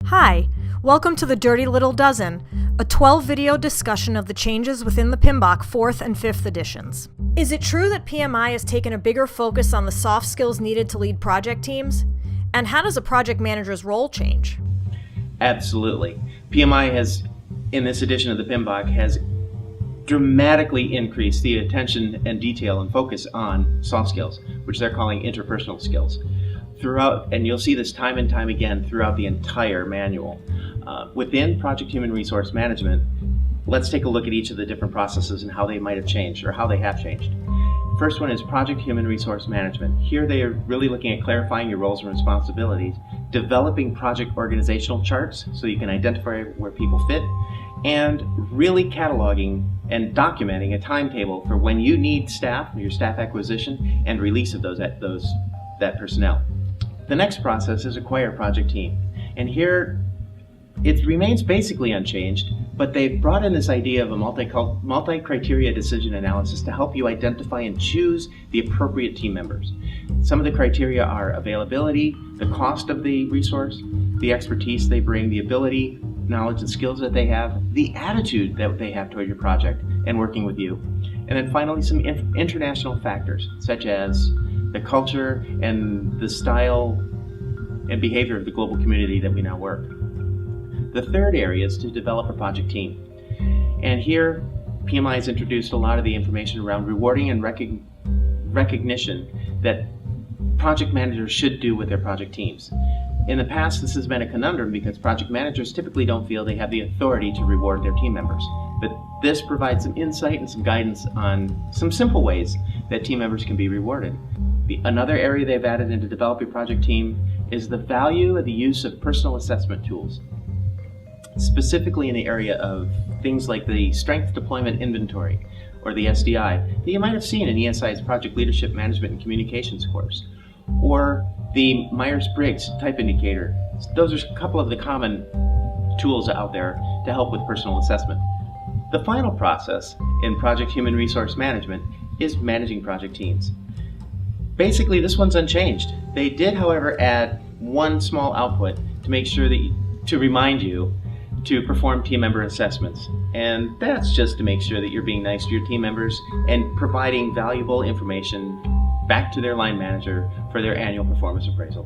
Hi, welcome to the Dirty Little Dozen, a 12-video discussion of the changes within the PMBOK 4th and 5th editions. Is it true that PMI has taken a bigger focus on the soft skills needed to lead project teams? And how does a project manager's role change? Absolutely. PMI has, in this edition of the PMBOK, has dramatically increased the attention and detail and focus on soft skills, which they're calling interpersonal skills. Throughout, and you'll see this time and time again throughout the entire manual. Within Project Human Resource Management, let's take a look at each of the different processes and how they might have changed or how they have changed. First one is Project Human Resource Management. Here they are really looking at clarifying your roles and responsibilities, developing project organizational charts so you can identify where people fit, and really cataloging and documenting a timetable for when you need staff, your staff acquisition, and release of that personnel. The next process is Acquire Project Team. And here it remains basically unchanged, but they've brought in this idea of a multi-criteria decision analysis to help you identify and choose the appropriate team members. Some of the criteria are availability, the cost of the resource, the expertise they bring, the ability, knowledge, and skills that they have, the attitude that they have toward your project and working with you. And then finally, some international factors, such as the culture and the style and behavior of the global community that we now work. The third area is to develop a project team. And here, PMI has introduced a lot of the information around rewarding and recognition that project managers should do with their project teams. In the past, this has been a conundrum because project managers typically don't feel they have the authority to reward their team members. But this provides some insight and some guidance on some simple ways that team members can be rewarded. Another area they've added into developing project team is the value of the use of personal assessment tools, specifically in the area of things like the Strength Deployment Inventory, or the SDI, that you might have seen in ESI's Project Leadership Management and Communications course, or the Myers-Briggs Type Indicator. Those are a couple of the common tools out there to help with personal assessment. The final process in Project Human Resource Management is managing project teams. Basically, this one's unchanged. They did, however, add one small output to make sure to remind you to perform team member assessments. And that's just to make sure that you're being nice to your team members and providing valuable information back to their line manager for their annual performance appraisal.